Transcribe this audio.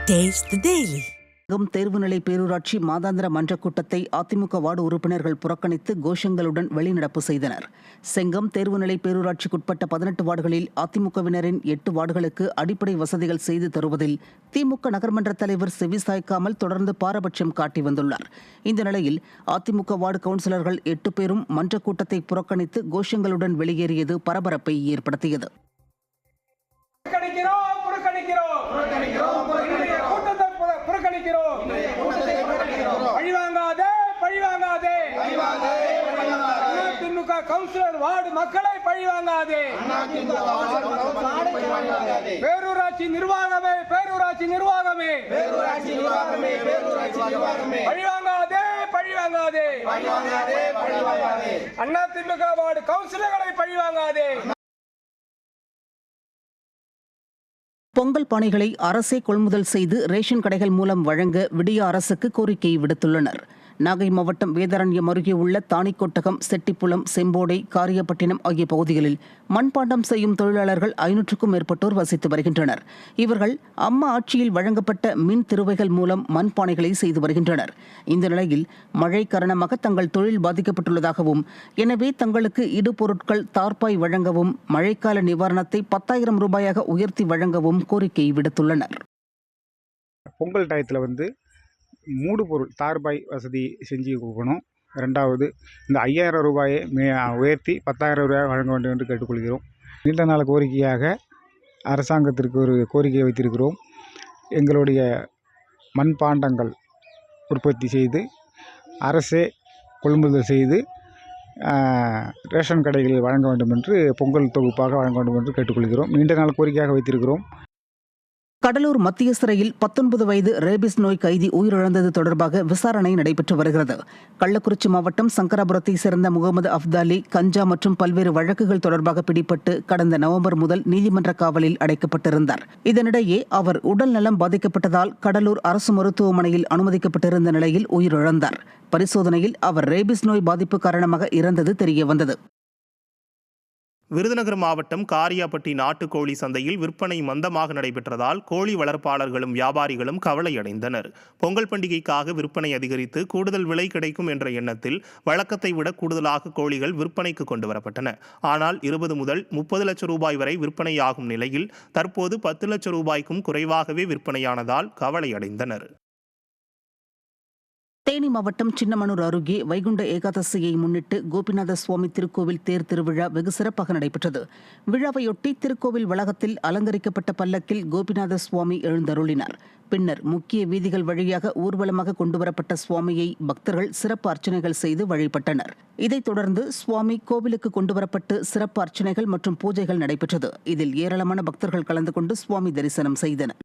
Taste the Daily. தேர்வுநிலை பேரூராட்சி மாதாந்திர மன்ற கூட்டத்தை அதிமுக வார்டு உறுப்பினர்கள் புறக்கணித்து கோஷங்களுடன் வெளிநடப்பு செய்தனர். செங்கம் தேர்வுநிலை பேரூராட்சிக்குட்பட்ட 18 வார்டுகளில் அதிமுகவினரின் 8 வார்டுகளுக்கு அடிப்படை வசதிகள் செய்து தருவதில் திமுக நகர்மன்ற தலைவர் செவிசாய்க்காமல் தொடர்ந்து பாரபட்சம் காட்டி வந்துள்ளார். இந்த நிலையில் அதிமுக வார்டு கவுன்சிலர்கள் 8 பேரும் மன்ற கூட்டத்தை புறக்கணித்து கோஷங்களுடன் வெளியேறியது பரபரப்பை ஏற்படுத்தியது. கவுன்சிலர் வார்டு மக்களை பழிவாங்காதே. பேரூராட்சி நிர்வாகமே பழிவாங்காதே. அதிமுக வார்டு கவுன்சிலர்களை பழிவாங்காதே. பொங்கல் பானைகளை அரசே கொள்முதல் செய்து ரேஷன் கடைகள் மூலம் வழங்க விடிய அரசுக்கு கோரிக்கை விடுத்துள்ளனர். நாகை மாவட்டம் வேதாரண்யம் அருகே உள்ள தாணிக்கொட்டகம், செட்டிப்புலம், செம்போடை, காரியப்பட்டினம் ஆகிய பகுதிகளில் மண்பாண்டம் செய்யும் தொழிலாளர்கள் 500க்கும் மேற்பட்டோர் வசித்து வருகின்றனர். இவர்கள் அம்மா ஆட்சியில் வழங்கப்பட்ட மின் திருவைகள் மூலம் மண்பானைகளை செய்து வருகின்றனர். இந்த நிலையில் மழை காரணமாக தங்கள் தொழில் பாதிக்கப்பட்டுள்ளதாகவும், எனவே தங்களுக்கு இடுபொருட்கள், தார்பாய் வழங்கவும், மழைக்கால நிவாரணத்தை 10,000 ரூபாயாக உயர்த்தி வழங்கவும் கோரிக்கை விடுத்துள்ளனர். பொங்கல் டயத்தில் மூடு பொருள் தார்பாய் வசதி செஞ்சு கொடுக்கணும். ரெண்டாவது, இந்த 5,000 ரூபாயை உயர்த்தி 10,000 ரூபாய் வழங்க வேண்டும் என்று கேட்டுக்கொள்கிறோம். நீண்ட நாள் கோரிக்கையாக அரசாங்கத்திற்கு ஒரு கோரிக்கையை வைத்திருக்கிறோம். எங்களுடைய மண்பாண்டங்கள் உற்பத்தி செய்து அரசே கொள்முதல் செய்து ரேஷன் கடைகளில் வழங்க வேண்டும் என்று, பொங்கல் தொகுப்பாக வழங்க வேண்டும் என்று கேட்டுக்கொள்கிறோம். நீண்ட நாள் கோரிக்கையாக வைத்திருக்கிறோம். கடலூர் மத்திய சிறையில் 19 வயது ரேபிஸ் நோய் கைதி உயிரிழந்தது தொடர்பாக விசாரணை நடைபெற்று வருகிறது. கள்ளக்குறிச்சி மாவட்டம் சங்கராபுரத்தை சேர்ந்த முகமது அப்தாலி கஞ்சா மற்றும் பல்வேறு வழக்குகள் தொடர்பாக பிடிபட்டு கடந்த நவம்பர் முதல் நீதிமன்ற காவலில் அடைக்கப்பட்டிருந்தார். இதனிடையே அவர் உடல் நலம் பாதிக்கப்பட்டதால் கடலூர் அரசு மருத்துவமனையில் அனுமதிக்கப்பட்டிருந்த நிலையில் உயிரிழந்தார். பரிசோதனையில் அவர் ரேபிஸ் நோய் பாதிப்பு காரணமாக இறந்தது தெரியவந்தது. விருதுநகர் மாவட்டம் காரியாபட்டி நாட்டுக்கோழி சந்தையில் விற்பனை மந்தமாக நடைபெற்றதால் கோழி வளர்ப்பாளர்களும் வியாபாரிகளும் கவலையடைந்தனர். பொங்கல் பண்டிகைக்காக விற்பனை அதிகரித்து கூடுதல் விலை கிடைக்கும் என்ற எண்ணத்தில் வழக்கத்தை விட கூடுதலாக கோழிகள் விற்பனைக்கு கொண்டு வரப்பட்டன. ஆனால் 20 முதல் 30 லட்சம் ரூபாய் வரை விற்பனையாகும் நிலையில் தற்போது 10 லட்சம் ரூபாய்க்கும் குறைவாகவே விற்பனையானதால் கவலையடைந்தனர். தேனி மாவட்டம் சின்னமனூர் அருகே வைகுண்ட ஏகாதசியை முன்னிட்டு கோபிநாத சுவாமி திருக்கோவில் தேர் திருவிழா வெகு சிறப்பாக நடைபெற்றது. விழாவையொட்டி திருக்கோவில் வளாகத்தில் அலங்கரிக்கப்பட்ட பல்லக்கில் கோபிநாத சுவாமி எழுந்தருளினார். பின்னர் முக்கிய வீதிகள் வழியாக ஊர்வலமாக கொண்டுவரப்பட்ட சுவாமியை பக்தர்கள் சிறப்பு அர்ச்சனைகள் செய்து வழிபட்டனர். இதைத் தொடர்ந்து சுவாமி கோவிலுக்கு கொண்டுவரப்பட்டு சிறப்பு அர்ச்சனைகள் மற்றும் பூஜைகள் நடைபெற்றது. இதில் ஏராளமான பக்தர்கள் கலந்து கொண்டு சுவாமி தரிசனம் செய்தனர்.